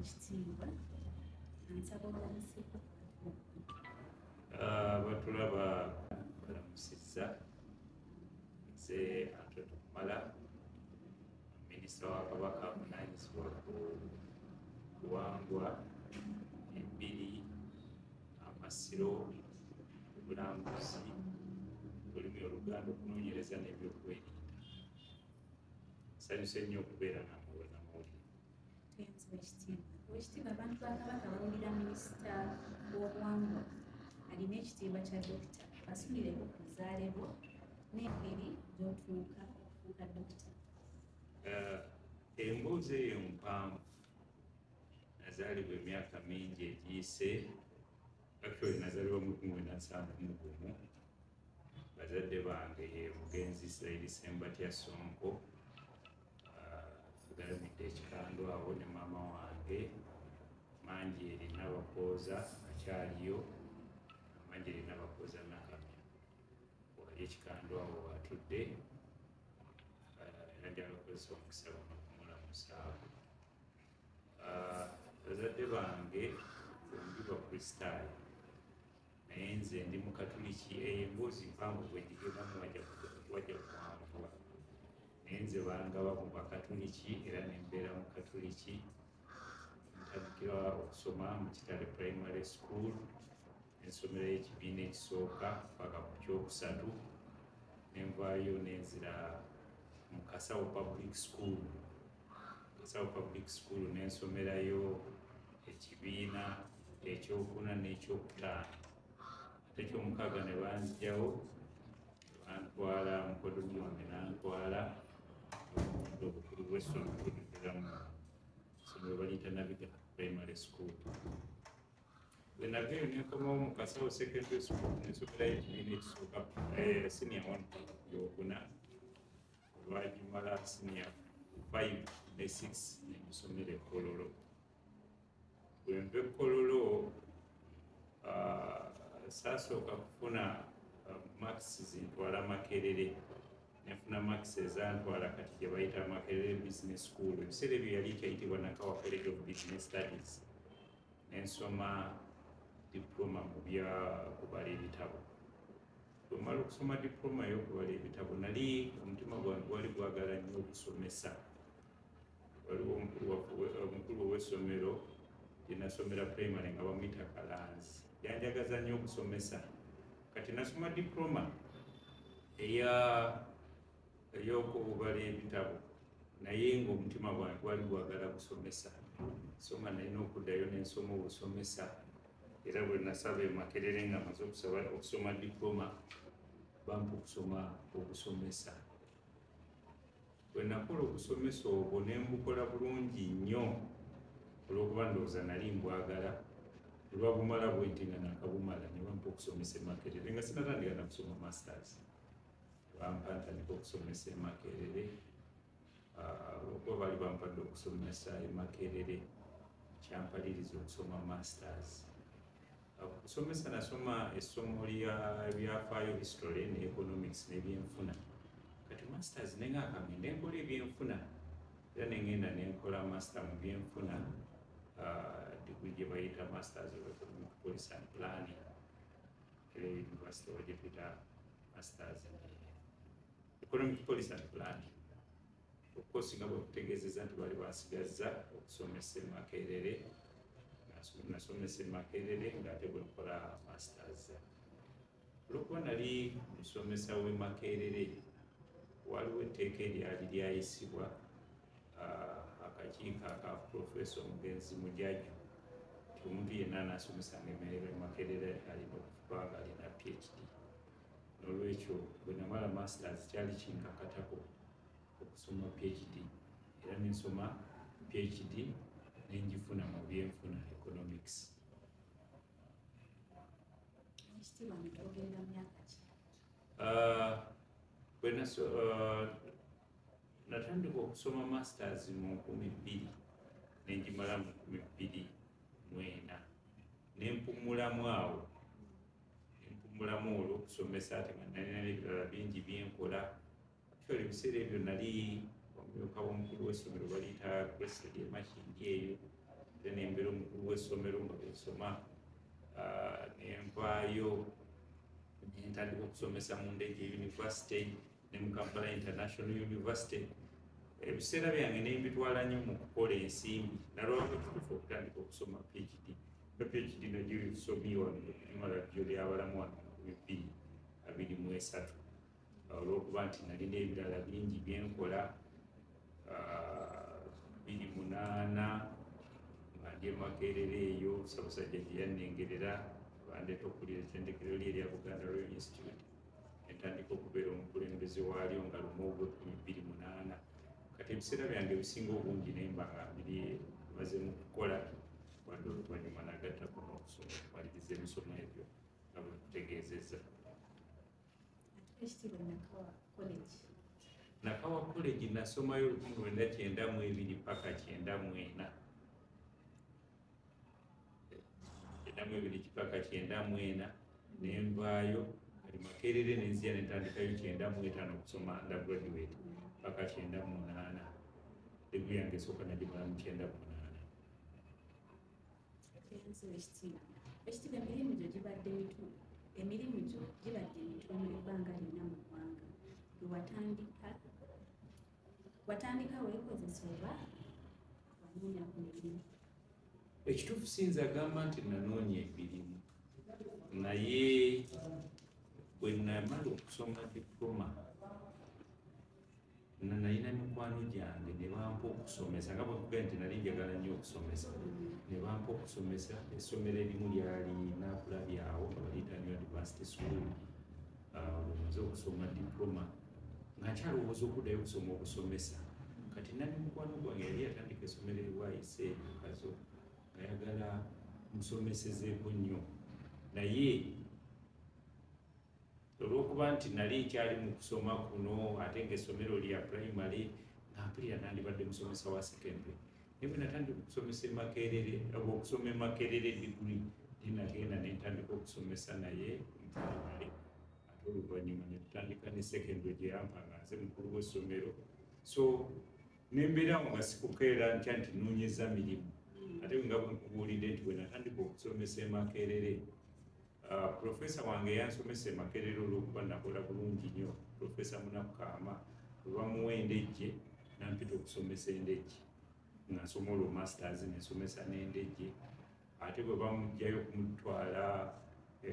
ekitiibwa nsaba omusiko batulaba balamusizza nze Antonio Kumala minisita wa Kabaka avunaanyizibwa ku buwangwa embiri amasiro obulambuzi olulimi Oluganda okunoonyereza n'ebyokwerinda. Nsanyuse nnyo okubeera namwe namawulire. Ekitiibwa abantu ba Kabaka bawulira minisita w'obuwangwa alina ekitiibwa kya dokita basulireko ku buzaale bwo n'engeri gy'otuuka okufuuka dokita. Emboozi eyo mpanvu nazaalibwa emyaka mingi egiyise, actually nazaalibwa mu 1971. Bazadde bange ye mugenzi Israel Sembatya Sonko galamidde ekikando awo ne maama wange Manjeeri Nabakooza akyaliyo, Manjeeri Nabakooza Nakamya wali ekikando awo atudde era njagala okukozesa omukisa guno okumulamusa. Bazadde bange bombi bakristaayo naye nze ndi mu Katuliki. Emboozi mpanvu bwe ndigemamu wajja kuwanvuwa naye nze bangaba mu Bakatuliki era ne mbeera mu Katuliki. Ntandikira okusoma mu Kitale Primary School, ensomero y'ekibiina ekisooka paka ku kyokusatu, nenvaayo nenzira mu Kasawo Public School. Kasawo Public School nensomerayo ekibiina ekyokuna n'ekyokutaano. Ate ekyomukaaga ne banzigyawo bantwala mukoddomi wange n'antwala obukulu bw'essomero mu essomero baliyita Nabiga Primary School. Bwe navayo nenkomawo mu Kasawo Secondary School nensomerayo ekibiina ekisooka senior 1 yokuna. Olwagimala senior 5 ne 6 nemusomera e Kololo. Bwe nva e Kololo saasooka kufuna marks zintwala Makerere, nenfuna marks ezantwala kati gye bayita Makerere Business School. Ebiseera ebyo yali kyayitibwa Nakawa College of Business Studies. Nensoma diploma mu bya kubala ebitabo. Bwe mmala okusoma diploma y'okubala ebitabo nali omutima gwange gwali gwagala nnyo okusomesa. Waliwo omukulu w'essomero gye nasomera primary nga bamuyita Kalanzi, yanjagaza nnyo okusomesa. Kati nasoma diploma ey'okubala ebitabo naye ng'omutima gwange gwali gwagala kusomesa. So nga nalina okuddayo n'ensoma obusomesa, era bwe nasaba e Makerere nga maze okusoma diploma bampa okusoma obusomesa. Bwe nakola obusomesa obwo ne mbukola bulungi nnyo olw'okuba ndowooza nali mbwagala. Olwabumala bwe nti nga nakabumala ne bampa okusomesa e Makerere nga sinatandika na kusoma masters. Bampa ntandika okusomesa e Makerere. Olw'okuba baali bampadde okusomesa e Makerere kyampaliriza okusoma masters. Okusomesa nasoma essomo ly'ebyafaayo history ne economics n'ebyenfuna. Kati masters nenga ngende nkola ebyenfuna era nengenda nenkola master mu byenfuna, degree gye bayita masters of economic policy and planning. Era university wagye tuyita masters in economic policy and planning. Of course nga bwe kutegeezezza nti bali bansigazza okusomesa e Makerere. Nasomesa e Makerere ng'ate bwe nkola masters. Olw'okuba nali musomesa w'e Makerere waliwo etteeka eryali lyayisibwa akakiiko aka Professor Omugenzi Mujaju nti omuntu yenna anaasomesanga emmeeme e Makerere alina okuba nga alina PhD. N'olwekyo bwe namala masters kyali kinkakatako okusoma PhD, era nensoma PhD nenjifuna mu byenfuna economics. Ekitiibwa mutwogerera myaka ki? Natandika okusoma masters mu 2000 nenjimala mu 2004. Nempumulamu awo olw'okusomesa ate nga nalina n'ebirala bingi byenkola. Actually ebiseera ebyo nali omumyuka w'omukulu w'essomero baliyita Grace Lydia Makindi eyo ate nembeera omukulu w'essomero nga bwensoma nenvaayo nentandika okusomesa mu Ndejje University ne mu Kampala International University. Ebiseera byange nembitwala nnyo mu kukola ensimbi nalwako kituufu okutandika okusoma PhD. PhD nagyo nsomye wano emala jjo ly'abalamu wano mu 2023 olw'okuba nti nalina ebirala bingi byenkola 28 nga ndi Makerere eyo Ssaabasajja gye yannengerera bandeeta okuwulira ettendekero lye erya Buganda Royal Institute entandika okubeera omukulembeze waalyo nga lumu ogw'28. Kati ebiseera byange ebisinga obungi nemba nga biri maze mu kukola wadde oluvannyuma nagattako n'okusoma okumaliriza emisomo ebyo nga bwe kutegeezezza. Nakawa College nasomayo 1992 paka 94. 92 paka 94 nenvaayo kali Makerere nenzija nentandikayo 95 okusoma undergraduate paka 98. Degree yange esooka nagimala mu 98. Emirimu gyo gibadde mitono ebbanga lyonna mu ggwanga. Watandika weekozesa oba wanoonya ku mirimu? Ekituufu siyinza agamba nti nanoonya emirimu, naye bwe namala okusoma diploma nalina mikwano gyange ne bampa okusomesa nga bwe nti nali njagala nnyo okusomesa ne bampa okusomesa. Essomero erimu lyali Nakulabyawo nga baliyita New Advanced School. Bwemaze okusoma diploma nga nkyalowooza okuddayo okusoma okusomesa. Kati nali mukwano gwange yali yatandika essomero eryayise mukazo ayagala musomesezeeko nnyo, naye olw'okuba nti nali nkyali mu kusoma kuno ate ng'essomero lya primary nga mpulira nandibadde musomesa wa secondary. Naye bwe natandika okusomesa Makerere okusoma Makerere degree linagenda nentandika okusomesa naye primary ate oluvannyuma netutandika ne secondary gye yampanga nze mukulu w'essomero. So nembeerawo nga sikukeera ntya nti noonyeza mirimu ate nga bwe nkubuulidde nti bwe natandika okusomesa Makerere Profesa wange yansomesa Makerere olw'okuba nakola bulungi nnyo. Profesa Munakukaama bwe bamuwa Endejje nampita okusomesa Endejje nga nsoma olwo masters nensomesa n'Endejje. Ate bwe bamugjayo okumutwala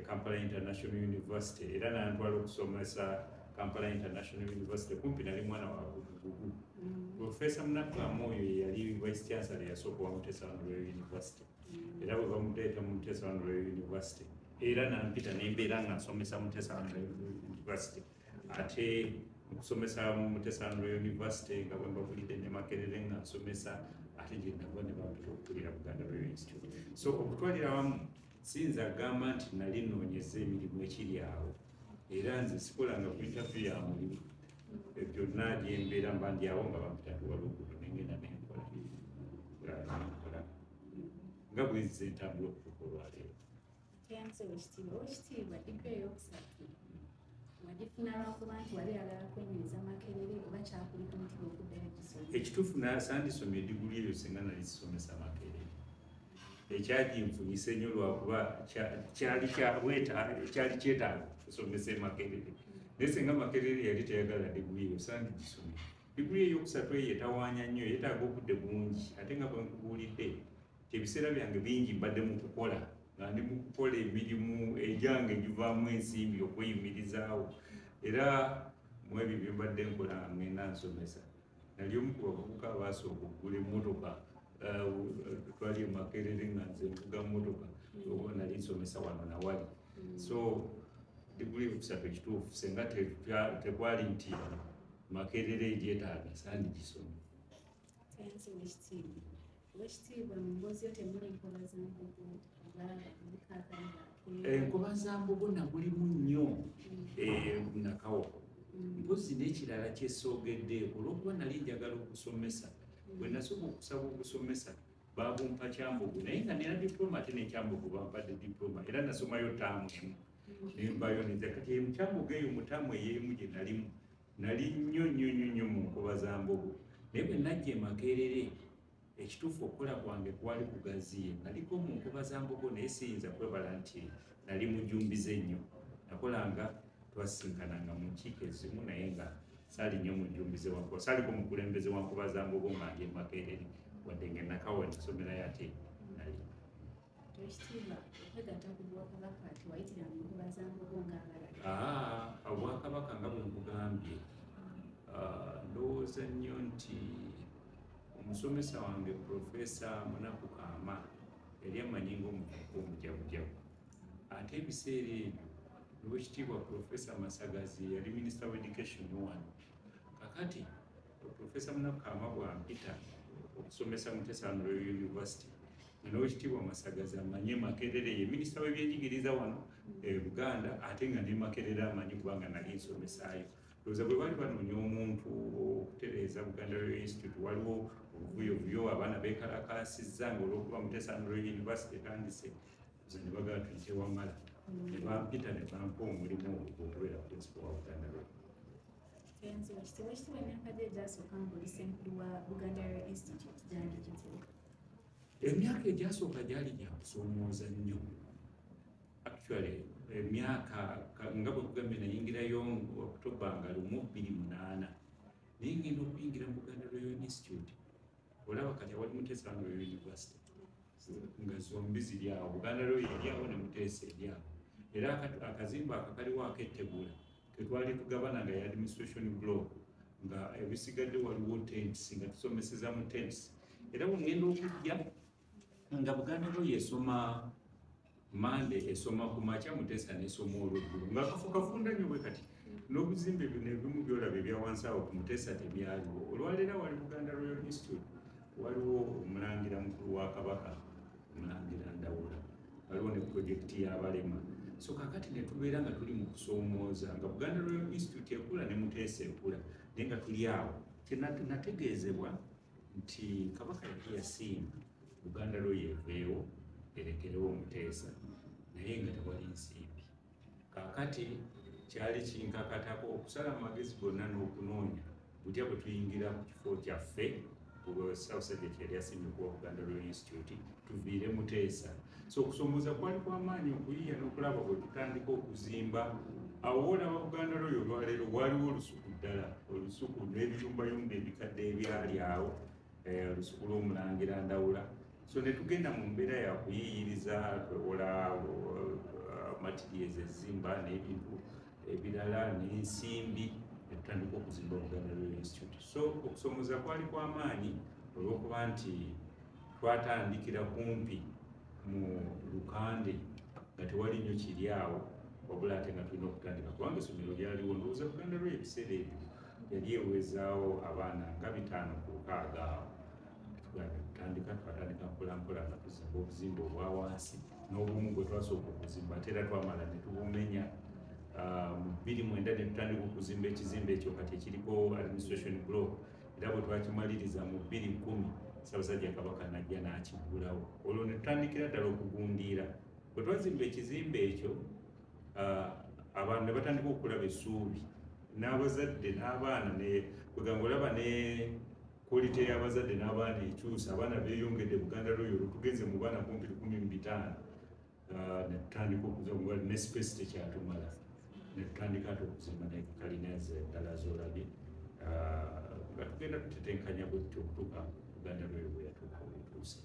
Kampala International University era nantwala okusomesa Kampala International University kumpi nali mwana wa Bugugu. Profesa Munakukaama oyo yali Vice Chancellor yasooka wa Mutesa Royal University era bwe bamuteeka mu Mutesa Royal University era nampita nembeera nga nsomesa Mutesa University. Ate okusomesa mu Mutesa Royal University nga bwe mbabulidde ne Makerere nga nsomesa ate gye nava ne bampita okukulira Buganda Royal Institute. So okutwalira wamu siyinza agamba nti nali noonyeza emirimu ekiri awo era nze sikolanga ku interview ya mulimu byonna gyembeera mba ndi awo nga bampita tuwala okuto nengenda nenkola nga bwezze entambula okutuuka olwaleero. Oweekitiibwa digrii ey'okusatu wagifuna lwakuba nti wali ayagala kwenyeza Makerere oba kyakuliko omutima okuddayo gisoma? Ekituufu sandisomye diguli eyo singa nali sisomesa Makerere. Ekyaginfunyisa ennyo lwakuba kyali kyetaaga kusomesa Makerere. Naye singa Makerere yali teyagala diguli eyo sandigisomye. Diguli ey'okusatu eyo etawaanya nnyo, yeetaaga obudde bungi ate nga bwe nkubuulidde ebiseera byange bingi mbadde mu kukola nga ndi mu kukola emirimu egyange givaamu ensimbi okweyimirizaawo era mu ebyo bye mbadde nkola nga ngenda nsomesa. Nali omu ku bavubuka abaasooka okugula emmotoka twali Makerere nga nze nvuga mmotoka olwo nali nsomesa wano nawali. So diguli ey'okusatu ekituufu singa tekwali nti Makerere egyetaaga sandigisomye. Oweekitiibwa mu mboozi yo temuli nkola za mbugu oba mukaakalira? Enkoba za mbugu namulimu nnyo Nakawa. Mpozi n'ekirala kyesoogedde olw'okuba nali njagala okusomesa. Bwe nasooka okusaba okusomesa baabumpa Kyambogo naye nga nina diploma ate n'ekyambogo bampadde diploma era nasomayo ttaamu emu nembayo neza. Kati Kyambogo eyo mu ttaamu ey'emu gye nalimu nali nnyo mu nkoba za mbogo. Naye bwe najja Makerere ekituufu okukola kwange kwali kugaziye, naliko mu nkuba za mbogo naye siyinza kwebala nti nali mujumbize nnyo. Nakolanga twasinkananga mu nkiiko ezimu naye nga saali nnyo mujumbize wa nkuba, saaliko mukulembeze wa nkuba za mbogo nga ndi Makerere wadde nga nakawa nsomerayo ate nali. Ekitiibwa okwegatta ku Bwakabaka tewayitira mu nkuba za mbogo ng'abalala. Obwakabaka nga bwe nkugambye, ndowooza nnyo nti omusomesa wange Profesa Munaku Kaama yali amanyi ng'omuvubuka omujagujagu. Ate ebiseera ebyo Oweekitiibwa Profesa Masagazi yali Minisita wa Education wano. Kakati Profesa Munaku Kaama bw'ampita okusomesa mu Teesano Royal University, Oweekitiibwa Masagazi amanye Makerere ye Minisita w'ebyenjigiriza wano Buganda, ate nga ne Makerere amanyi kubanga nali nsomesaayo. Lowooza bwe baali banoonya omuntu okutereeza Buganda Royal Institute, waliwo obuvuyovuyo, abaana beekalakaasizza ng'olwokuba mu Teesano Royal University etandise, ne bagamba tuyite Wamala. Ne bampita ne bampa omulimu okubeera principal wa Buganda Royal. Ekitiibwa emyaka gye egyasooka ng'oli ssenkulu wa Buganda Royal Institute gyali gitya? Emyaka egyasooka gyali gya kusoomooza nnyo. Actually emyaka nga bwe kugambye nayingirayo October nga 2008 naye ngenda okuyingira mu Buganda Royal Institute. Olaba kati awali Muteesano Royal University nga zombi ziri awo, Buganda Royal eri awo ne Muteesa eri awo. Era akazimba akakaliwo ak'ettegula ketwali tugabana nga administration block, nga ebisigadde waliwo tents nga tusomeseza mu tents. Era bwengenda okujja nga Buganda Royal esoma Monday, esoma ku makya, Muteesa n'esoma olweggulo, nga kafunda nnyo bwe kati. N'obuzimbe ebimu byolaba ebya wansi awo ku Muteesa tebyaliwo. Olwaleero wali Buganda Royal Institute waliwo omulangira mukulu wa Kabaka, Omulangira Ndawula, waliwo ne pulojekiti y'abalema. So kakati ne tubeera nga tuli mu kusoomooza nga Buganda Royal Institute ekula ne Muteesa ekula, naye nga tuli awo. Nategeezebwa nti Kabaka yali yasimba Buganda Royal eveewo erekerewo Muteesa, naye nga tewali nsimbi. Kaakati kyali kinkakatako okusala amagezi gonna n'okunoonya butya bwe tuyingira ku kifo kyaffe South Subject yali asimbye kuwa Buganda Royal Institute tuviire Muteesa. So okusomooza kwali kw'amaanyi okuyiya n'okulaba bwe tutandika okuzimba. Awo olaba Buganda Royal olwaleero waliwo olusuku ddala, olusuku n'ebiyumbayumba ebikadde ebyali awo, olusuku lw'Omulangira Ndawula. So ne tugenda mu mbeera ya kuyiyiriza, twewola materials ezimba n'ebintu ebirala n'ensimbi, ne tutandika okuzimba Buganda Royal Institute. So okusomooza kwali kw'amaanyi olw'okuba nti twatandikira kumpi mu Lukande nga tewali nnyo kiri awo, wabula ate nga tulina okutandika kubanga essomero lyaliwo. Ndowooza Buganda Royal ebiseera ebyo yali ewezaawo abaana nga 5 ku 6 awo. Twatandika mpolampola nga tuzimba obuzimba obwa wansi n'obumu bwe twasooka okuzimba ate era twamala ne tubumenya. Mu 2009 ne tutandika okuzimba ekizimbe ekyo kati ekiriko administration block, era bwe twakimaliriza mu 2010 Ssaabasajja Kabaka najja n'akigulawo. Olwo ne tutandikira ddala okugundiira. Bwe twazimba ekizimbe ekyo, abantu ne batandika okulaba essuubi, n'abazadde n'abaana kwegamba olaba ne quality y'abazadde n'abaana ekyusa. Abaana beeyongedde Buganda Royal, tugenze mu baana kumpi 15,000. Ne tutandika okuzimba ne space tekyatumala, ne tutandika ate okuzimba ne kalina ddala z'olabye, nga tugenda tutetenkanya bwetutyo okutuuka Buganda Royal bwe yatuuka wetuuse.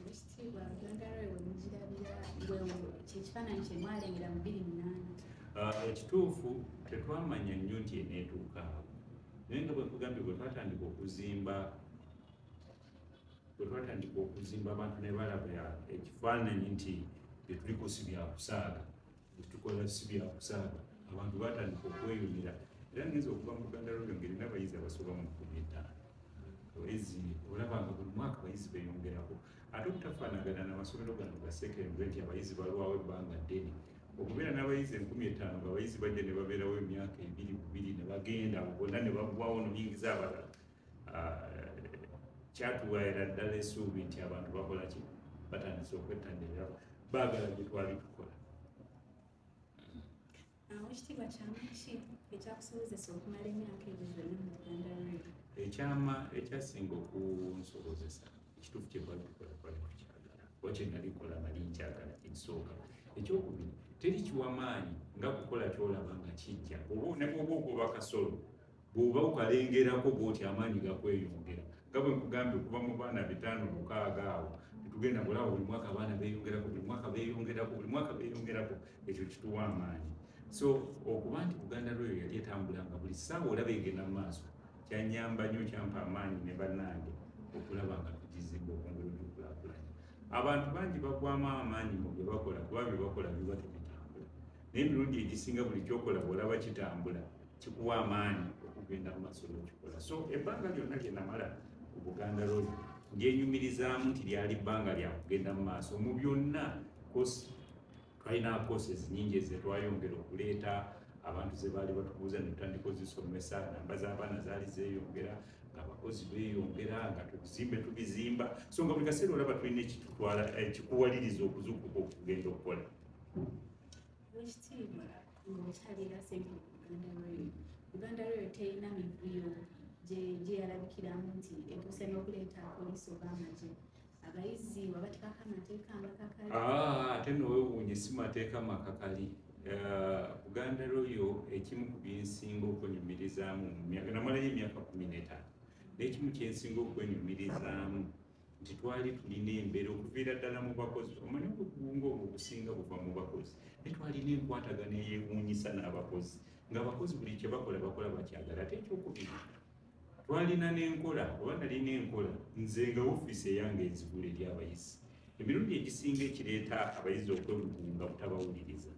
Ekitiibwa Buganda Royal we mugirabira kyekifaananyi kye mwalengera mu 2008? Ekituufu tetwamanya nnyo nti eneetuuka awo, naye nga bwe nkugambye bwe twatandika okuzimba abantu ne balaba ekifaananyi nti bye tuliko si bya kusaaga, bye tukola si bya kusaaga, abantu batandika okweyunira. Era ngenza okuva mu Buganda Royal ng'erina abayizi abasoba mu 15. Abayizi olabanga buli mwaka abayizi beeyongerako, ate obutafaanagana n'amasomero gano ga secondary nti abayizi balwawo ebbanga ddene. Okubeera n'abayizi 50,000 ng'abayizi bajja ne babeerawo emyaka 2 ne bagenda bonna ne baggwawo n'oyingiza abalala, kyatuwaayira ddala essuubi nti abantu bakola ki, batandise okwettanirira, baagala bye twali tukola. Ekitiibwa kyama ki ekyakusobozesa okumala emyaka egyo gyonna mu Buganda Royal? Ekyama ekyasinga okunsobozesa ekituufu kye twali tukola twali tukyagala kuba kye nali nkola nali nkyagala ekisooka. Ekyokubiri teri kiwa maanyi nga kukola kyolaba nga kijja ne bwoba ogoba kasolo bw'oba okalengerako bw'oti amaanyi gakweyongera nga bwe nkugambye okuva mu baana 5-6 awo tugenda kulaba buli mwaka abaana beeyongerako buli mwaka beeyongerako buli mwaka beeyongerako, ekyo kituwa amaanyi. So okuba nti Buganda Royal yali etambulanga buli ssaawa olaba egenda mu maaso kyanyamba nnyo kyampa amaanyi ne bannange okulaba nga tugizimba okwongera okukulaakulanya. Abantu bangi bagwamu amaanyi mu bye bakola kuba bye bakola biba tebitambula, naye emirundi egisinga buli kyokola bw'olaba kitambula kikuwa amaanyi okugenda mu maaso n'okikola. So ebbanga lyonna lye namala ku Buganda Royal ndyenyumirizaamu nti lyali bbanga lya kugenda mu maaso mu byonna. Twalina courses nyingi zetwayongera okuleeta, abantu ze baali batubuuza ne tutandika ozisomesa, namba z'abaana zaali zeeyongera, ng'abakozi beeyongera, nga tubizimba. So nga buli kaseera olaba tulina ekitutwala ekikuwaliriza okuzuukuka okugenda okukola. Ekitiibwa okyalira ssente Buganda Royal terina mivuyo gye yalabikiramu nti etuuse n'okuleeta poliisi oba amagye. Abayizi wabateekako amateeka amakakali? Ate n'owewuunye si mateeka makakali. Buganda Royal ekimu ku byensinga okwenyumirizaamu namalayo emyaka 15, n'ekimu kyensinga okwenyumirizaamu nti twali tulina embeera okuviira ddala mu bakozi. Omanyi obugunga obwo businga buva mu bakozi, naye twalina enkwatagana eyeewuunyisa n'abakozi, ng'abakozi buli kye bakola bakyagala. Ate ekyokubiri twalina n'enkola oba nalina enkola nze nga woofiisi eyange enzigula eri abayizi. Emirundi egisinga ekireeta abayizi okwebugunga butabawuliriza,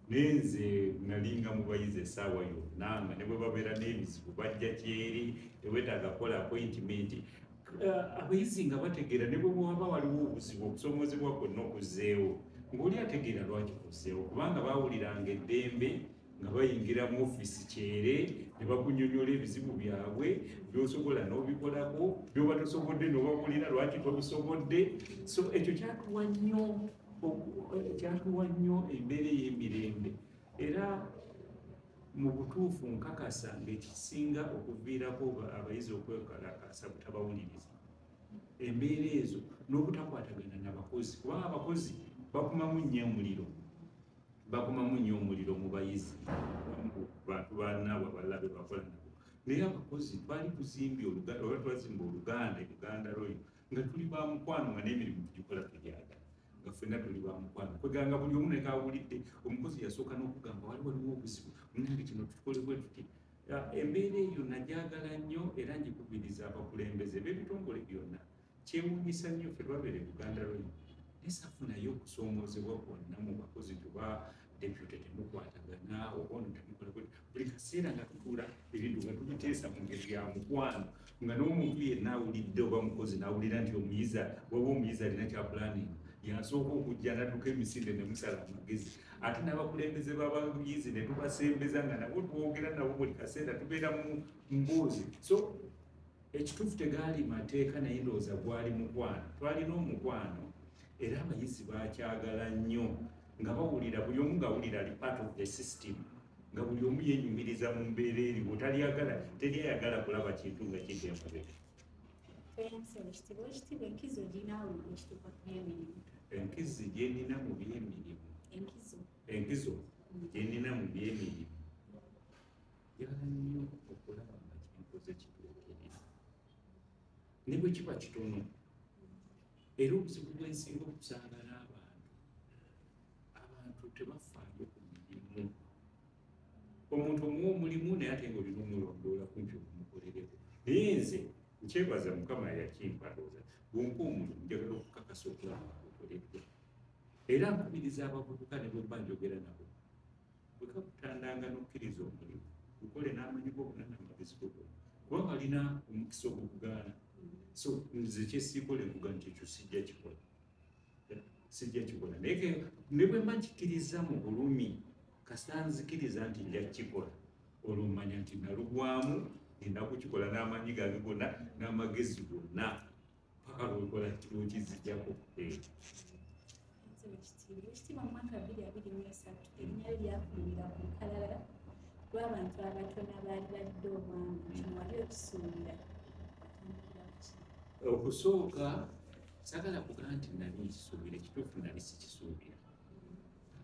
nenze nalinga mu bayizi essaawa yonna nga ne bwe babeera n'ebizibu bajja kyeri tewetaaga kukola appointment. Abayizi nga bategeera ne bwe waba waliwo obuzibu okusoomozebwa kwonna okuzzeewo ng'oli ategeera lwaki kuzzeewo, kubanga baawuliranga eddembe nga bayingira mu ofiisi kyere ne bakunnyonnyola ebizibu byabwe by'osobola n'obikolako, by'oba tosobodde n'obabulira lwaki tobisobodde. So ekyo kyatuwa nnyo embeera ey'emirembe, era mu butuufu nkakasa ng'ekisinga okuviirako abayizi okwekalakasa butabawuliriza. Embeera ezo n'obutakwatagana n'abakozi, kubanga abakozi bakumamu nnyo omuliro mu bayizi, bantu bannaabwe abalala be bakola nabo. Naye abakozi twali tuzimbye oluganda oba twazimba oluganda Buganda Royal nga tuli ba mukwano nga n'emirimu tugikola tulyagala, nga ffenna tuli ba mukwano. Kweganga buli omu nekawulidde, omukozi yasooka n'okugamba waliwo obuzibu munange kino tukole bwe tuti. Embeera eyo nagyagala nnyo era ngikubiriza abakulembeze b'ebitongole byonna. Kyewuunyisa nnyo ffe twabeera Buganda Royal nesafunayo okusoomoozebwa kwonna mu bakozi tuba deputy temukwatagana oba ono temukola buli kaseera nga tutuula ebintu nga tubiteesa mu ngeri ya mukwano, nga n'omuntu yenna awulidde oba mukozi n'awulira nti omuyizi waba omuyizi alina kya planning yasooka okujja n'adduka emisinde ne musala amagezi. Ate n'abakulembeze b'abayizi ne tubasembeza nga nabo twogera nabo buli kaseera tubeera mu mboozi. So ekituufu tegaali mateeka naye ndowooza gwali mukwano. Twalina omukwano era abayizi bakyagala nnyo nga bawulira buli omu ng'awulira ali part of the system, nga buli omu yenyumiriza mu mbeera eriwo, teryayagala kulaba kintu nga kidde emabega. Enkizo gye nnina mu by'emirimu njagala nnyo okulaba nga kinkoze kituukirira ne bwe kiba kitono. Era obuzibu bwensinga okusangaala abantu tebafaayo ku mirimu. Omuntu omuwa omulimu naye ate nga olina omulondoola kumpi okumukolereko. Naye nze nkyebaza Mukama yakimpalooza bw'ompa omulimu njagala okukakasa okulaba okoleddwa. Era nkubiriza abavubuka ne bwe mba njogera nabo bwe kakutandanga n'okkiriza omulimu gukole n'amanyi g'obunana amagezi g'obwo, kubanga alina omukisa ogukugaana. So nze kyesiikola enkuga nti ekyo sijja kikola naye ne bwe mba nkikkiriza mu bulumi kasita nzikiriza nti nja kukikola, olwo mmanya nti nalugwamu ngenda kukikola n'amanyi gange gonna n'amagezi gonna paka lwekola lwekizijjako. Ekitiibwa mu mwaka 2023 erinnya lyo lyafulumira ku lukalala lw'abantu abatono abaali badde omwami, kino wali okisuubira? Okusooka sagala kugaa nti nali nkisuubira, ekituufu nali sikisuubira.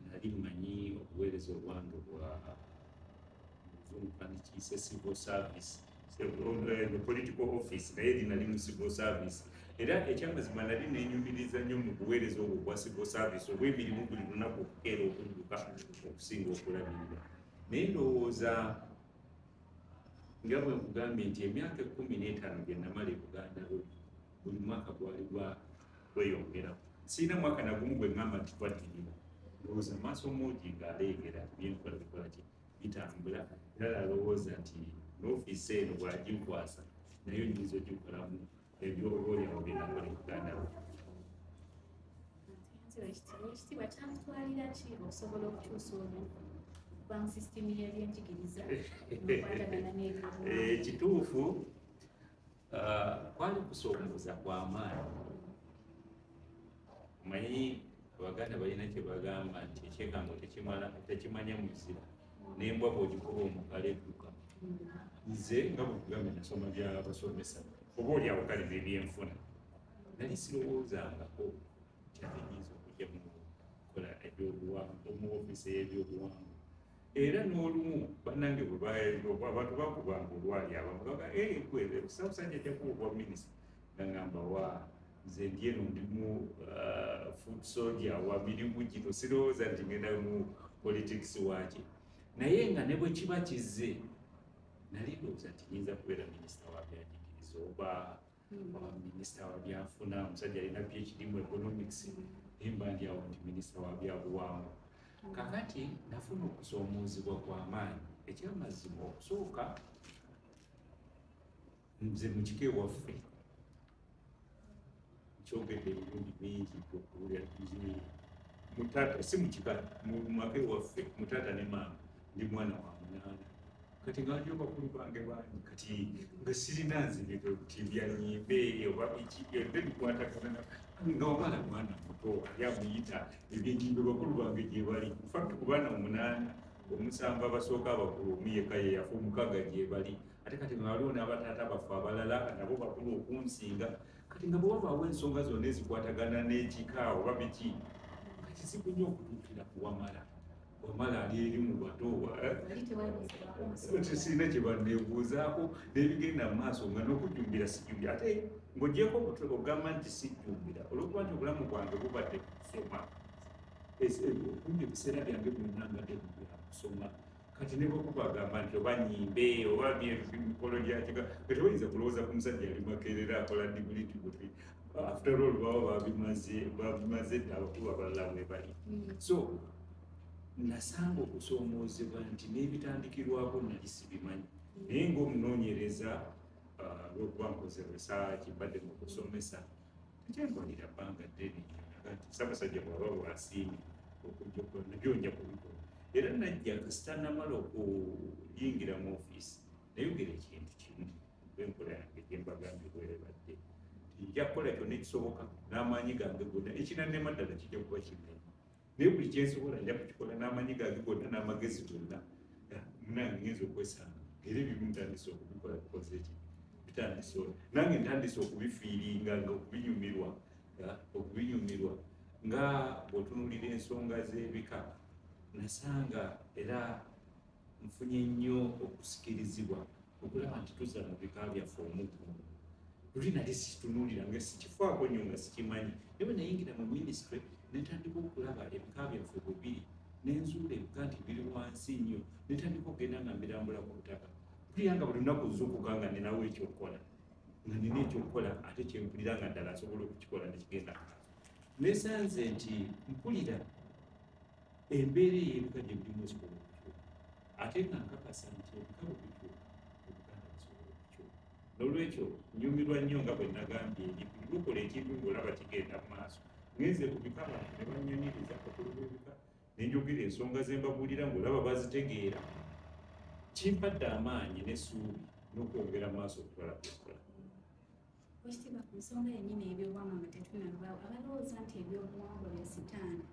Nali mmanyi obuweereza obwange bwa muzungu kiyise civil service, political office, naye linali mu civil service. Era ekyamazima nali nenyumiriza nnyo mu buweereza obwo bwa civil service obw'emirimu buli lunaku okukeera okudduka okusinga okulabirira. Naye ndowooza nga bwe nkugambye nti emyaka 15 gye namala e Buganda buli mwaka gwali gweyongeraho. Siina mwaka nagumu gwe ŋŋamba nti twaddirira. Ndowooza maaso muugi ng'aleegera byenkola bikola ki bitambula, era alowooza nti n'ofiisi eno bw'agikwasa nayo nnyinza ogikolamu ebyoboolyawo bye nakola e Buganda. Ekitiibwa kyamutwalira ki okusobola okukyusa olwo kuba mu sisitimu y'ebyenjigiriza n'okwatagana n'ebyobuwangwa? Ekituufu kwali kusoomooza kw'amaanyi. Omanyi Abaganda balina kye bagamba nti ekyekango tekimanya muzira, n'embwa bw'ogikuba omukala edduka. Nze nga bwe kugambye nasoma by'abasomesa oba olyawo kale n'ebyenfuna, nali sirowoozangako kyayinza okujja mu kukola ebyobuwangwa mu ofiisi y'ebyobuwangwa. Era n'olumu bannange abantu bakubanga olwali abamu baga gwe Ssaabasajja ajja kuba obwa minisita, ngamba wa nze ndi eno ndi mu food soldier wa mirimu gino, sirowooza nti ngenda mu politics waki. Naye nga ne bwe kiba kizze nali ndowooza nti nyinza kubeera minisita wa byanjigiriza oba minisita wa byanfuna, omusajja alina PhD mu economics, nemba ndi awo nti minisita wa byabuwangwa. Kakati nafuna okusoomoozebwa kw'amaanyi. Ekyamazima okusooka nze mu kika ewaffe kyogedde emirundi mingi okuwulira mutata si mu kika mu maka ewaffe mutata ne maama ndi mwana wa 8. Kati nga njo bakulu bange bangi kati nga sirina nzibito nti byanyimbe oba biki byonna bikwatagana nga wamala mwana muto ali amuyita eby'enyimbe bakulu bange gye bali. Infact ku baana 8 omusamba abasooka abakulu omu yekka ye yafa, 6 gye bali. Ate kati nga waliwo n'abataata baffe abalala nabo bakulu okunsinga. Kati nga bwe wabaawo ensonga zonna ezikwatagana n'ekika oba biki nga kizibu nnyo okutuukira ku Wamala. Wamala ali eri mu bato sirina kye banneebuuzaako n'ebigenda mu maaso nga n'okujjumbira sijjumbira. Ate ng'oggyeko ogamba nti sijjumbira olw'okuba nti obulamu bwange bubadde ku kusoma. Okumva ebiseera byange byonna mbadde kusoma. Kati ne bwekubagamba nti oba nyimbe oba mikolo gyakika nga tebayinza kulowooza ku musajja ali Makerere akola diguli tiguti. After all baba babimaze dda abakulu abalala bwe bali. So nasanga okusoomoozebwa nti n'ebitandikirwako nali sibimanyi. Naye ng'omunoonyereza lw'okuba nkoze research mbadde mu kusomesa tekyantwalira bbanga ddene nti Ssaabasajja bw'aba bw'asiimye okujja okukola nabyo nja kubikola. Era najja kasita namala okuyingira mu ofiisi nayogera ekintu kimu enkola yange gye mbagambye bwerebadde nti nja kukola kyonna ekisoboka n'amaanyi gange gonna, ekinannema ddala kijja kuba kinene. Naye buli kyensobola nja kukikola n'amaanyi gange gonna n'amagezi gonna. Munange ngenza okwesanga era ebimu ntandise okubikola bikoze ki bitandise nange ntandise okubifiiringa nga okubinyumirwa nga bw'otunuulira ensonga z'ebika. Nasanga era nfunye nnyo okusikirizibwa okulaba nti tuzza mu bika byaffe omugumu. Luli nali situnuulira nga sikifaako nnyo nga sikimanyi. Naye bwe nayingira mu minisitule netandika okulaba ebika byaffe bwe biri n'enzuula ebika nti biri wansi nnyo, netandika okugenda nga mbirambula ku butaka. Mpulira nga buli lunaku nzuukuka nga ninawo ekyokukola, nga nina ekyokukola ate kyempulira nga ddala asobola okukikola nekigenda. Nesanze nti mpulira embeera ey'ebika gye birimu esobola okukyuka, ate nga nkakasa nti ebika bwe bikyuka Obuganda busobola okukyuka. N'olwekyo nyumirwa nnyo nga bwe nagambye nti lukola ekintu ng'olaba kigenda mu maaso. Ngenze ku bika bantu ne bannyumiriza abakulu b'ebika ne njogera ensonga ze mbabuulira ng'olaba bazitegeera. Kimpadde amaanyi n'essuubi n'okwongera maaso okukola byekola. Ekitiibwa ku nsonga yennyini ebyobuwangwa nga tetunalwawo, abalowooza nti ebyobuwangwa bya sitaani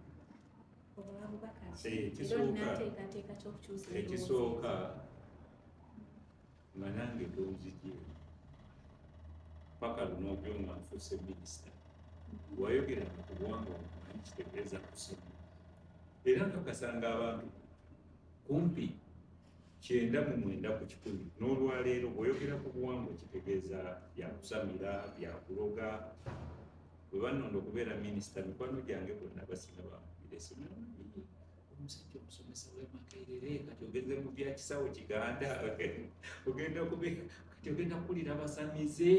oba bubaka ki? Era nnateekateeka ky'okukyusa ekisooka nga nange tonzigye paka luno byo nga nfuuse minisita wayogera ku buwangwa bumanyi kitegeeza kusoma era nkakasanga abantu kumpi 99% n'olwaleero bw'oyogera ku buwangwa kitegeeza byakusamira byakuloga bwe bannonda okubeera minisita mikwano gyange bonna basinga bamubire simanyi omusajja omusomesa w'e Makerere kati ogeze mu bya kisawo Kiganda kati ogenda kukulira abasamize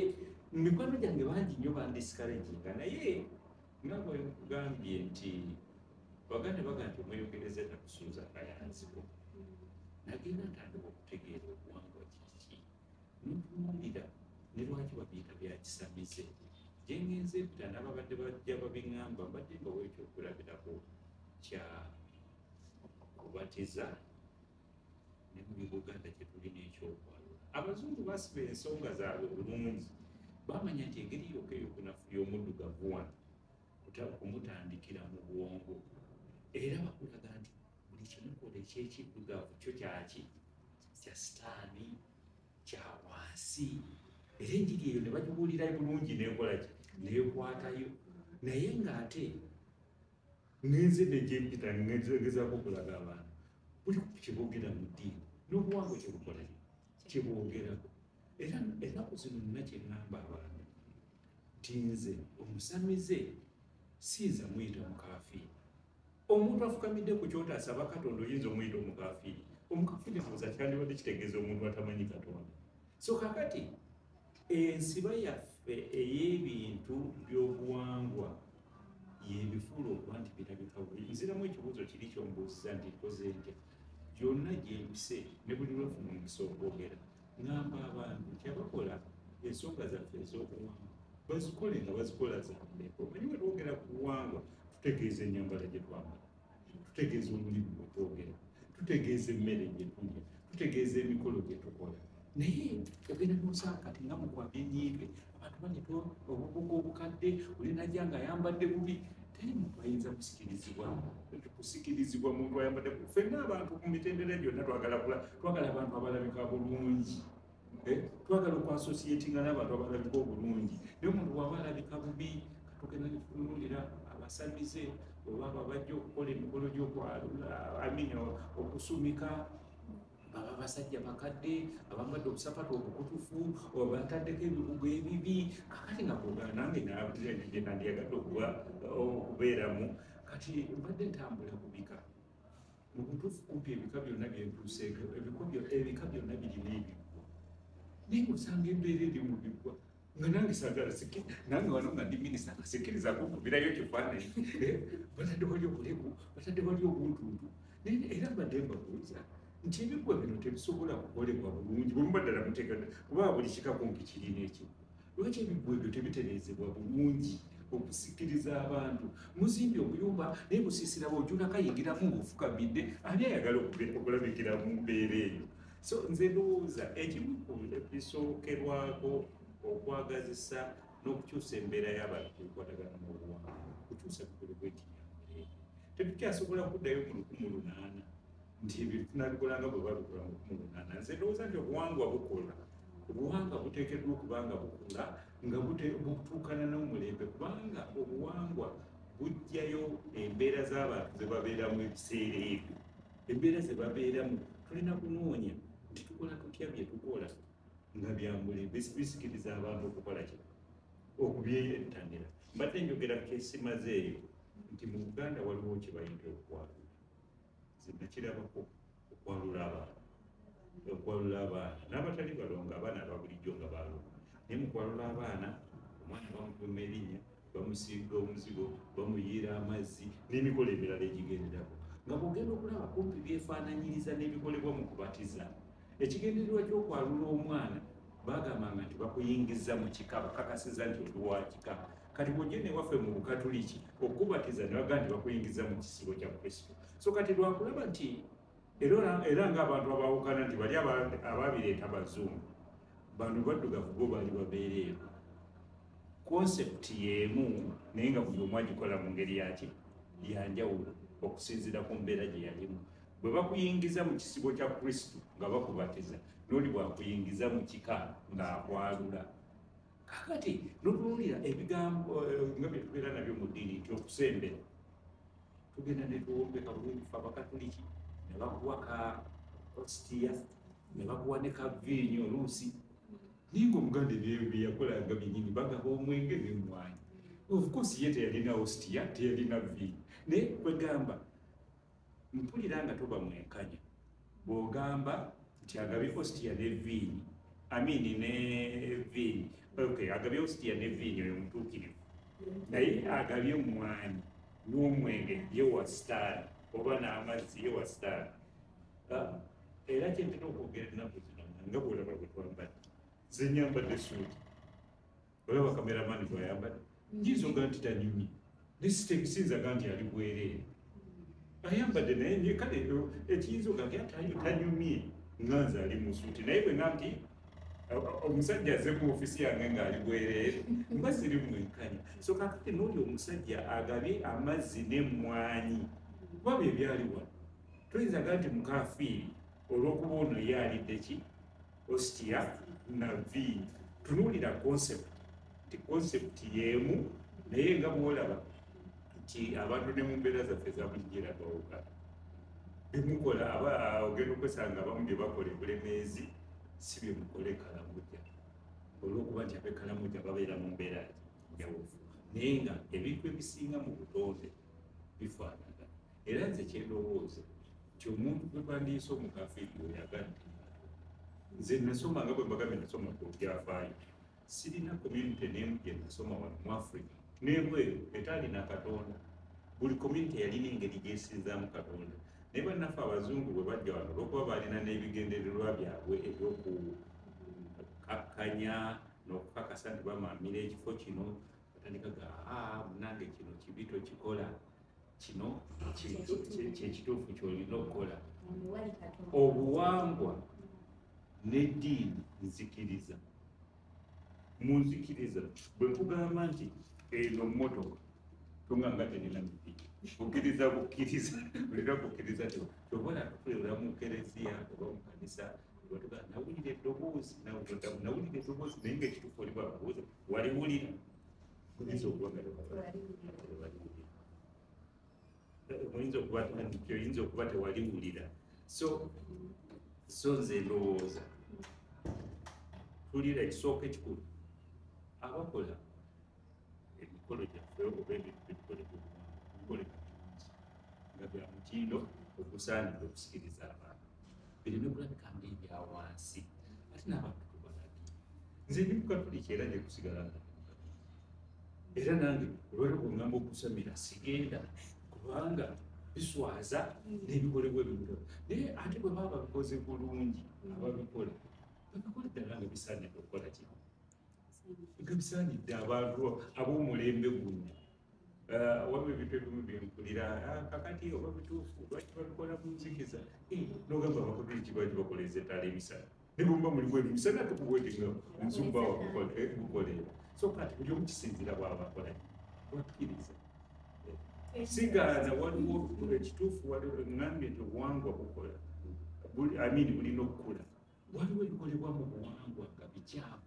mikwano gyange bangi nnyo bandisikareginga naye nga bwe nkugambye nti Baganda baga nti omweyogereze nakusuuza kayanziko nagenda ntandika okutegeera obuwangwa kiki ntunuulira ne lwaki babiyita bya kisamize gye ngenze mpita n'ababadde bajja babiŋŋamba mbadde mbawa ekyokulabirako kya kubatiza ne mu Buganda kye tulina ekyokwalula abazungu basiba ensonga zaabwe bulungi bamanya nti engeri yokka y'omuddugavu wano kumutandikira mu bwongo era bakulaga nti buli kimukola ekyekiddugavu kyo kyaki kya sitaani kya wansi era enjiri eyo ne bagibuulira bulungi nekola ki neekwatayo naye ng'ate ngenze negyempita ngezaako okulaga abantu buli kyeboogera mu ddiini n'obuwangwa kyebukola kyebwogerako era ennaku zino nina kyeŋŋamba abantu nti nze omusamize siiza muyita mukaafiiri omuntu afukamidde ku kyoto asaba Katonda oyinza omuyita omukaafiiri omukaafiiri buuza kyandibadde kitegeeza omuntu atamanyi Katonda so kakati ensiba yaffe ey'ebintu by'obuwangwa yebifuula okuba nti birabika buli nziramu ekibuuzo kiri kyombuuziza nti nkoze ntya gyonna gyembise ne buli lwafuna omukisa okwogera ŋŋamba abantu kyabakola ensonga zaffe ez'obuwangwa bazikole nga bazikola zamuleko omanyi bwe twogera ku buwangwa tutegeeza ennyambala gye twambala tutegeeza omulimu gwe twogera tutegeeza emmere gye tulya tutegeeza emikolo gye tukola naye ogenda n'osanga kati nga mukwabyenyiike abantu banyitwa obubuga obukadde olinajja ng'ayambadde bubi teri muntu ayinza kusikirizibwa muntu ayambadde bubi ffenna abantu ku mitendera gyonna twagala abantu abalabika bulungi twagala okwasosietinga n'abantu abalabika obulungi naye omuntu bw'aba alabika bubi katugenda netutunuulira abasamize oba abajja okukola emikolo gy'okwalula okusumika baba basajja bakadde abambadde obusapatu obukutufu oba bataddeko ebibugo ebibi kakati nga kugana nange nandyagadde okubeeramu kati mbadde ntambula ku bika mu butuufu kumpi ebika byonna byentuuseeko ebika byonna birina ebiggwa naye osanga embeera eri mu biggwa nga nange sagala nange wano nga ndi minisita ngasikiriza kukubirayo kifaananyi batadde wali obuleku batadde wali obuntuntu era mbadde mbabuuza nti ebiggwa bino tebisobola kukolebwa bulungi bwemubaddala muteekadde kubanga buli kika kumpi kirina ekiggwa lwaki ebiggwa ebyo tebitereezebwa bulungi okusikiriza abantu muzimbye obuyumba naye busiisira bwojula kayingiramu ng'ofukamidde ani ayagala okulabikira mu mbeera eyo so nze ndowooza ekimu ku bisookerwako okwagazisa n'okukyusa embeera y'abantu kubikwatagana n'obuwangwa kukyusa bikole bwetinyamule tetukyasobola kuddayo mu 1800 nti ebyo tunabikolanga bwe babikola mu 1800 nze ndowooza nti obuwangwa bukola obuwangwa buteekeddwa okuba nga bukula nga butuukana n'omulembe kubanga obuwangwa bujjayo embeera z'abantu ze babeeramu ebiseera ebyo embeera ze babeeramu tulina kunoonya nti tukola tutya bye tukola nga byamulembe bisikiriza abantu okukola ki okubyettanira mbadde njogera kesimaze eyo nti mu Buganda waliwo kye bayinza okwalula zinakirabako okwalula abaana n'abatali balonga abaana ababulijjo nga balonga naye mukwalula abaana omwana bamupima erinnya bamusiiga omuzigo bamuyiira amazzi n'emikolo emirala egigenderako nga bwogenda okulaba kumpi byefaananyiriza n'ebikolebwa mu kubatiza ekigendererwa ky'okwalula omwana bagambanga nti bakuyingiza mu kika bakakasiza nti oli wa kika kati bw'ojja newaffe mu Bukatuliki okubatiza ne bagaa nti bakuyingiza mu kisibo kya Kristo so kati lwakulaba nti era ng'abantu abawukana nti bali ababireeta bazungu bantu baddugavu bo bali babeereewo konsepti y'emu naye nga buli omu agikola mu ngeri yaki yanjawulo okusinziira ku mbeera gye yalimu bwe bakuyingiza mu kisibo kya Kristo nga bakubatiza n'oli bwakuyingiza mu kika ng'akwalula kakati notunuulira ebigambo nga bye tubeera nabyo mu ddiini nti okusembera tugenda ne tuwombeka bulungi fe abakatuliki ne bakuwa ka ositiya ne bakuwa ne kaviinyo oluusi naye ngaomuganda ebyeyakolanga byenyini bagaba omwenge n'emwanyi of course ye teyalina ositiya teyalina viinyo naye kwegamba mpulira nga toba mwenkanya bw'ogamba nti agabye ositiya ne viinyi amini ne viinyi okay, agabye ositiya ne viinyo oyo mutuukirivu naye agabye omwanyi n'omwenge ye wa sitaani oba n'amazzi ye wa sitaani era kyentera okwogera ennaku zino nga bwolaba bwe twambadde ze nyambadde suuti olaba kameramani bwayambadde nyinza oga nti tanyumye nesitekisinzaga nti ali bwereere ayambadde naye kale ekiyinza oga nti tanyumye nganze ali mu suuti naye bwe nga nti omusajja aze mu ofisi yange ng'ali bwereere mba siri mwenkanya so kakati n'oli omusajja agabye amazzi n'emmwanyi kuba bye byaliwa toyinzaga nti mukafiiri olw'okuba ono ye alidde ki ositiya na viinyi tunuulira concept ti concept y'emu naye nga bwolaba nti abantu ne mu mbeera zaffe zabulijjera bawuka bemukola ogenda okwesanga abamu bye bakola ebulemeezi si bye mukole kalamuja olw'okuba nti ab'ekalamuja babeera mu mbeera njawufu naye nga ebintu ebisinga mu butonde bifaanana era nze kyendowooza nti omuntu gwe bandiisa omukafiiri oyagadde nze nasoma nga bwe mbagambye nasoma ku byafaayo sirina community n'emu gye nasoma wano mu Africa n'ebweru etaalina Katonda buli community yalina engeri gy'esinzaamu Katonda naye bannaffe abazungu bwe bajja wano olw'okuba baalina n'ebigendererwa byabwe ebyokukakkanya n'okukakasa nti bamaamira ekifo kino batandikaga munange kino kibi tokikola kino kyekituufu kyolina okukola obuwangwa n'eddiini nzikiriza munzikiriza bwe nkugamba nti eno mmotoka tonganga tenina mipiki bukkiriza olina kukkiriza tobola tukulera mu kereziya oba mu kanisa batugaa nawulira eddoboozi nawulira eddoboozi naye ngaekituufu oli babuuza waliwulira oyinza okuba nga oyinza okuba tewaliwulira so nze ndowooza tulira ekisooka ekikulu abakola emikolo gyaffe oba ebintu byetukolebikole nga bya mutindo okusaanira okusikiriza abantu bireme kulabika ngaebya wansi ate n'abantu tubalabye nze ndi mukatuliki era gyekusigala nga era nange olwali okungamba okusamira sigenda kubanga biswaza n'ebikolebwa ebimula naye ate bwe baba babikoze bulungi ababikola babikola ddala nga bisaanidde okukola kino nga bisaanidde abantu ab'omulembe guno waliwo ebintu ebimu byenkulira kakati oba bituufu lwaki babikola mu nzikiza n'ogamba abakatuliki baki bakoleza ettaala emisana ne bwemba mulimu emisana tukubwetinga nsumba wagukolera so kati buli omu kisinzira bwabakola bakkiriza sigaana waliwo ekituufu ngambye nti obuwangwa bukola bulina okukula waliwo ebikolebwa mu buwangwa nga bikyamu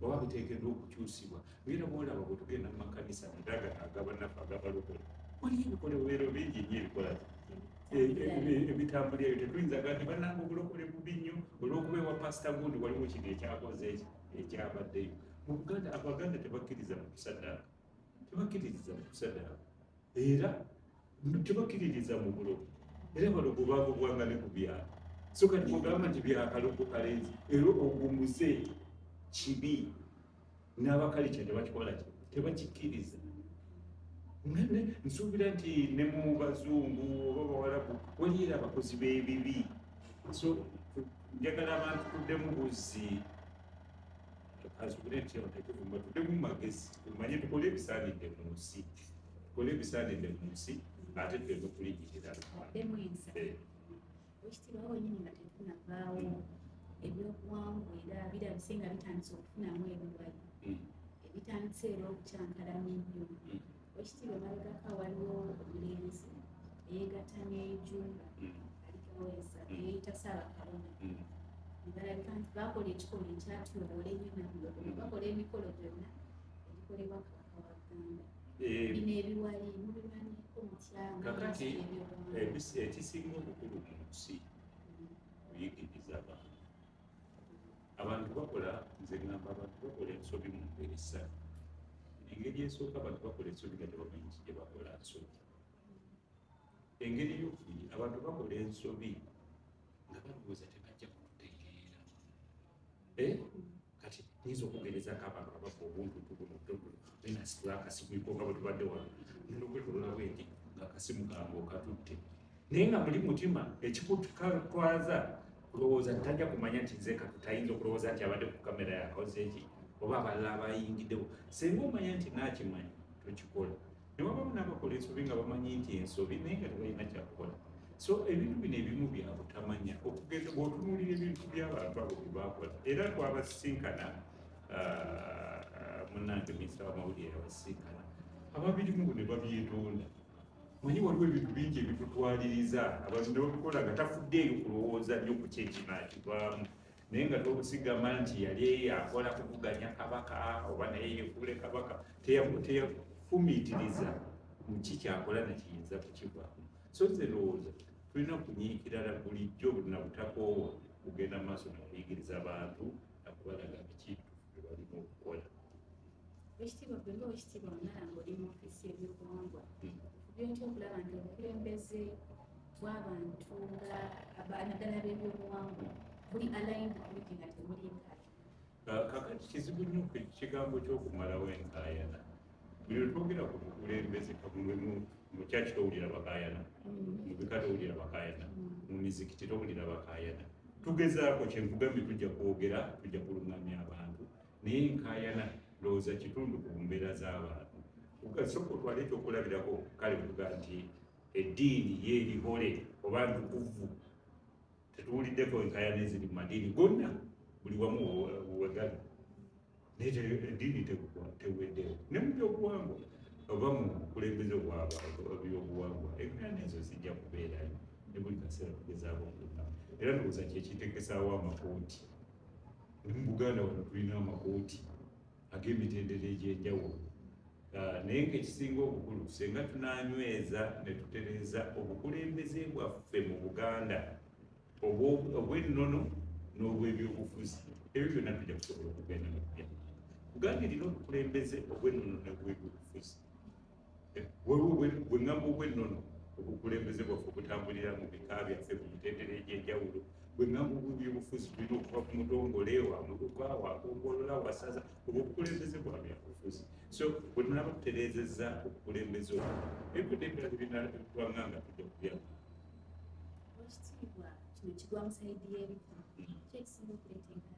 oba biteekeddwa okukyusibwa era bwolaba bwe tugenda mu makanisa agabanafe agabalokole waliyo ebikolebero bingi nyo ebikola ebitambulirayo tetuyinzaga nti bananga obulokole bubi nnyo olw'okuba ewa pasita gundi waliwo kino ekyakoze ekyabaddeyo mu Buganda abaganda tebakkiriza mu kusaddaaka era tebakkiririza mu bulogo era balogo bagobwanga ne ku byalo so kati kugamba nti byakalogo kalenzi era ogumuze kibi n'abakalica tebakikola tebakikkiriza nsuubira nti ne mu bazungu oba bawalabu waliira abakozi b'ebibi so njagala abantu tuddemu buzzi azubire nti abatekevumba tuddemu magezi tumanye tukole ebisaanidde mu nsi ate tuleme kuligirira ekitiibwa wenyini nga tetunavaawo ebyobuwangwa era birabise nga bitandise okufunamu ebirwayi ebitandise era okukyankalamu ennyo ekitiibwa emabegaka waliwo omulenzi eyegatta n'ejunga alikaweesa eyita Ssaabakabona balabika nti bakola ekikolo ekyatyobola ennyo nabyo bakola emikolo gyonna egikolebwa kabaka wa Buganda. Bino ebiwali mubimanyiiko mutya kakati ekisinga obukulu mu nsi kuyigiriza abantu bakola nze ngamba abantu bakola ensobi mu ngeri ssatu. Engeri esooka abantu bakola ensobi nga tebamanyi ki gye bakola nsobi. Engeri y'okubiri abantu bakola ensobi nga balowooza tebajja kututegeera. Kati niyinza okugerezaako abantu abava obuntutu benasitula akasimu nga bwe tubadde wano nokwetolola bwenti ng'akasimu kange okatutte. Naye nga muli mutima ekikutwaza kulowooza tajja kumanya nti nze tayinza okulowooza nti abadde ku kamera yakoze eki oba abalala abayingiddewo. Singa omanya nti naakimanyi tokikola. Ne wabamu n'abakola ensobi nga bamanyi nti ensobi naye nga tebalina kyakukola. So ebintu bino ebimu bya butamanya okugeza bw'otunuulira ebintu by'abantu abo bye baakola. Era twabasinkana munnange minisita w'amawulire abasinkana ababirimu ne babyetonda. Manyi waliwo ebintu bingi ebitutwaliriza abantu ne babikola nga tafuddeeyo kulowooza nnyo ku kyekinakivaamu naye nga tosigama nti yali akola kuvuganya kabaka oba naye yefuule kabaka teyafumiitiriza mu kikyakola nakiyinza kukivaamu. So nze ndowooza tulina kunyiikirala bulijjo na butakoowa kugenda mu maaso n'okuyigiriza abantu nakubalaga biki bye balina okukola. Ekitiibwa gwe ng'ekitiibwa Onalanga oli mu ofiisi y'ebyobuwangwa byotya okulaba nti obukulembeze bw'abantu nga naddala b'ebyobuwangwa buli aligned bulungi nga temuli nkaayana. Kakati kizibu nnyo ekigambo ky'okumalawo enkaayana. Buli lwe twogera ku bukulembeze mu kyaki towulira bakaayana, mu bika towulira bakaayana, mu mizikiti towulira bakaayana. Tugezaako kyenkugambye tujja kwogera, tujja kulungamya abantu naye enkaayana ndowooza kitundu ku mbeera z'abantu. Ugasoko twali ekyokulabirako kale tuga nti eddiini yeerihole oba ntukuvu. Tetuwuliddeko enkaayana eziri mu madiini gonna buli wamu wegali. Naye eddiini teweddewo. Ne mu byobuwangwa oba mu bukulembeze bw'ebyobuwangwa enkaayana ezo zijja kubeerayo ne buli kaseera tugezaako okulungamya. Era ndowooza kyekitekesaawo amakooti. Mu Buganda wano tulina amakooti ag'emitendera egy'enjawulo. Naye ng'ekisinga obukulu singa tunanyweza ne tutereeza obukulembeze bwaffe mu Buganda obw'ennono n'obw'ebyobufuzi, ebyo byonna tujja kusobola okugenda mu bya. Buganda erina obukulembeze obw'ennono n'obw'ebyobufuzi. Bwe ngamba obw'ennono obukulembeze bwaffe butambulira mu bika byaffe mu mitendera egy'enjawulo. Bwe ngamba obw'ebyobufuzi tulina okuva ku mutongole wamuduka wakongolola wasaza obukulembeze bwa byabufuzi. So bwe tunaba tutereezezza obukulembeze obwo ebyo n'ebirala ebirala twanganga tujja kubyamu. Ekitiibwa kino kigwa mu sayidi y'ebita kyekisinga okuleeta enkaayana.